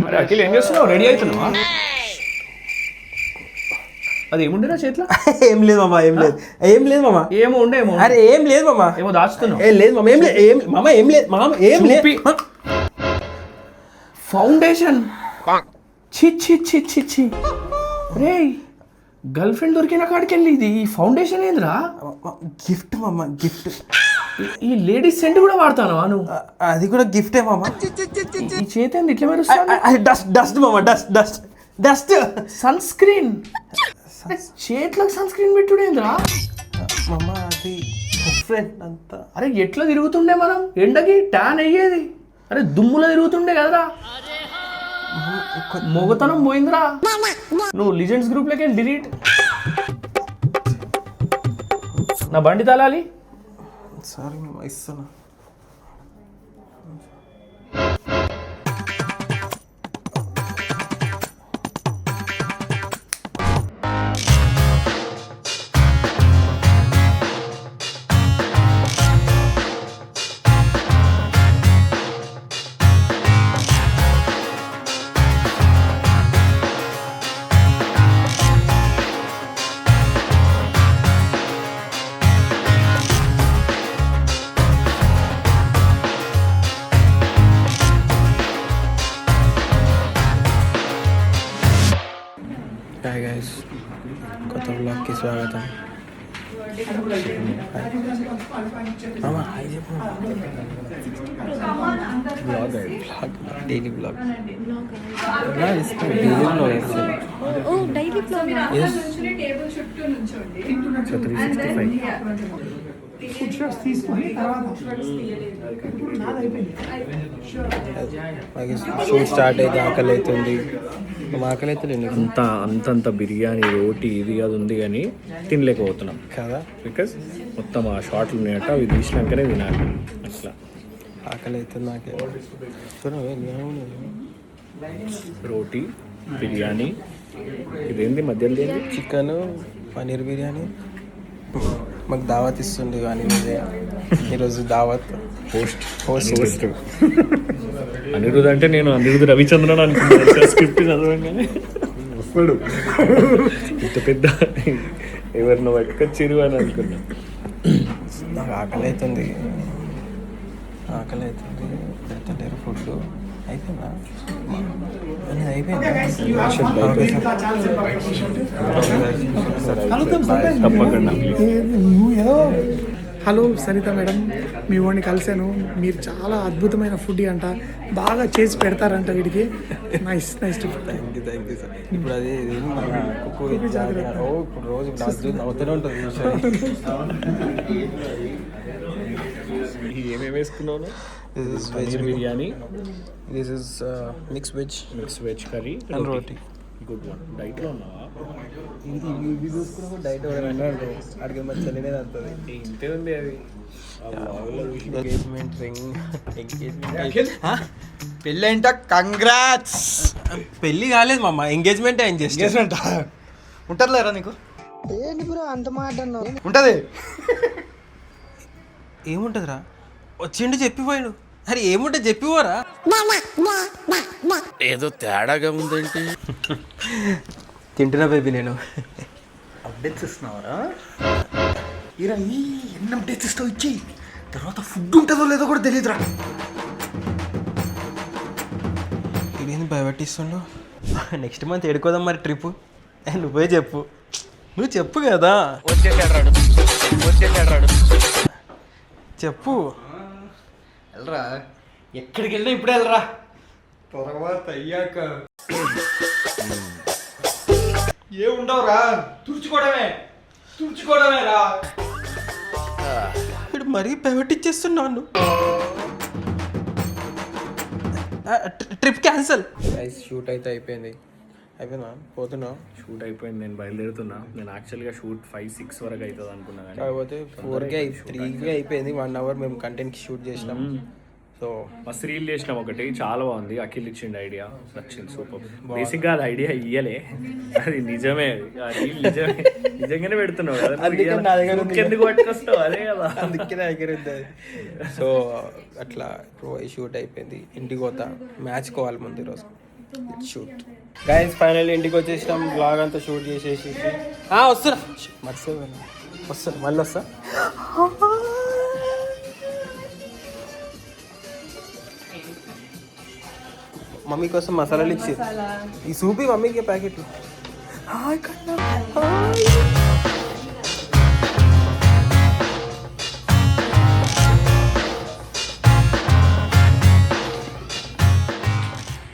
అరే అఖిల్ ఏం చేస్తున్నావు? రెడీ అవుతున్నావా? అది ఏముండేనా చేతిలో? ఏం లేదు మామ, ఏం లేదు మామ. ఏమో ఉండే ఏమో. అరే ఏం లేదు మామ. ఏమో దాచుతున్నావు. ఏం లేదు మామ, ఏం లేదు. ఫౌండేషన్ చి రే గర్ల్ ఫ్రెండ్ దొరికిన కాడికి వెళ్ళి ఇది ఈ ఫౌండేషన్ ఏందిరా? గిఫ్ట్ మామ, గిఫ్ట్. ఈ లేడీస్ సెంట్ కూడా వాడతాను నువ్వు? అది కూడా గిఫ్టే మామ. ఈ చేతి ఏంది ఇట్లా మెరుస్తుంది? డస్ట్ మామ, డస్ట్. Sunscreen. చేతులకు సన్ స్క్రీన్ పెట్టుడేంద్రా మామ? అది ఫ్రెండ్ అంతా. అరే ఎట్లా తిరుగుతుండే మనం ఎండకి? ట్యాన్ అయ్యేది. అరే దుమ్ములో తిరుగుతుండే కదరా. మొగతనం పోయిందిరా. నువ్వు లిజెండ్స్ గ్రూప్ లోకి డిలీట్. నా బండి తాళాలి. సారీ మామ, ఇస్తున్నా. హాయ్ గైస్, కొత్త బ్లాగ్కి స్వాగతం. మామ హాయ్ చెప్పు. Blog daily blog. Shoot start అయితే ఆకలి అవుతుంది. ఆకలి అయితే అంతంత బిర్యానీ రోటీ ఇది అది ఉంది కానీ తినలేకపోతున్నాం కదా, బికాస్ మొత్తం ఆ షార్ట్లు ఉన్నాయట, అవి తీసినాకనే తినాలి. అట్లా ఆకలి అవుతుంది నాకే. రోటీ బిర్యానీ ఇదేంది మధ్యలో ఏంది? చికెన్ పన్నీర్ బిర్యానీ. మాకు దావత్ ఇస్తుంది కానీ ఈరోజు దావత్ హోస్ట్ అనిరుద్ అంటే నేను అనిరుద్ రవిచంద్రన్ అనుకున్నాను స్క్రిప్ట్ చదవంగానే. వస్తాడు ఇంత పెద్ద ఎవరినో పట్టుకొచ్చిరు అని అనుకున్నా. నాకు ఆకలి అవుతుంది పెడతలేరు ఫుడ్. అయిపోయిందా? తప్పకుండా. హలో సరిత మేడం, మీ వాడిని కలిశాను. మీరు చాలా అద్భుతమైన ఫుడ్ అంట, బాగా చేసి పెడతారంట వీడికి. Nice thank you sir. ఇప్పుడు అది ఇప్పుడు రోజు అవుతూనే ఉంటుంది. ఏమేమి వేసుకున్నాను? This is veg biryani, this is mix veg curry and roti. Good one. డైట్లో ఉన్నావా? ఇవి చూసుకున్నప్పుడు డైట్ అడిగే మంచి చలినే వస్తుంది. ఇంతే ఉంది అది. Engagement ring. పెళ్ళి ఏంట? కంగ్రాట్స్. పెళ్ళి కాలేదు మామ, ఎంగేజ్మెంట్ అయింది. ఎంగేజ్మెంట్ ఉంటుంది లేరా నీకు? ఏంటి బ్రో అంత మాట అన్నావు? ఉంటుంది. ఏముంటుందిరా? వచ్చిండు చెప్పిపోయాడు. అరే ఏముంటుంది చెప్పిపోరా. ఏదో తేడాగా ఉందేంటి? తింటున్నా బేబీ నేను. అప్డేట్స్ ఇస్తున్నావరా? ఇరా ఎన్ని అప్డేట్స్ ఇస్తావు ఇచ్చి, తర్వాత ఫుడ్ ఉంటుందో లేదో కూడా తెలియదురా. ఇదేంది భయపట్టిస్తుండు? నెక్స్ట్ మంత్ ఎడుకోదాం మరి ట్రిప్. నువ్వే చెప్పు, నువ్వు చెప్పు కదా. చెప్పు. వెళ్ళరా, ఎక్కడికి వెళ్ళినా ఇప్పుడే వెళ్ళరా. తర్వాత అయ్యాక ఏముండవురా, తుడుచుకోవడమే రా. ఇప్పుడు మరీ భయపట్టిచ్చేస్తున్నాను. Trip cancel. షూట్ అయితే అయిపోయిందా? పోతున్నా. షూట్ అయిపోయింది, నేను బయలుదేరుతున్నా. నేను యాక్చువల్గా షూట్ 5-6 వరకు అవుతుంది అనుకున్నా, కానీ కాకపోతే 4కి 3కి అయిపోయింది. 1 hour మేము కంటెంట్కి షూట్ చేసినాం. సో మస్తు రీల్ చేసినాం ఒకటి, చాలా బాగుంది. అఖిల్ ఇచ్చిండు ఐడియా, నచ్చింది, సూపర్. బేసిక్గా అది ఐడియా ఇయ్యలే, అది నిజమే. ఆ రీల్ నిజమే, నిజంగానే పెడుతున్నావు కదా, అందుకే నా దగ్గర ఉంది. ఎందుకు పట్టుకొస్తావు? అదే కదా. అందుకే నా దగ్గర ఉంది అది. సో అట్లా ఇప్పుడు షూట్ అయిపోయింది, ఇంటికి పోతా, మ్యాచ్ కోవాలి ముందు ఈరోజు. షూట్ గైస్, ఫైనల్ ఇంటికి వచ్చేసినాం, బ్లాగ్ అంతా షూట్ చేసేసి వస్తున్నా, మర్చిపోయాను, వస్తాను, మళ్ళీ వస్తా. మమ్మీ కోసం మసాలాలు ఇచ్చి ఈ సూపి మమ్మీకి ప్యాకెట్లు.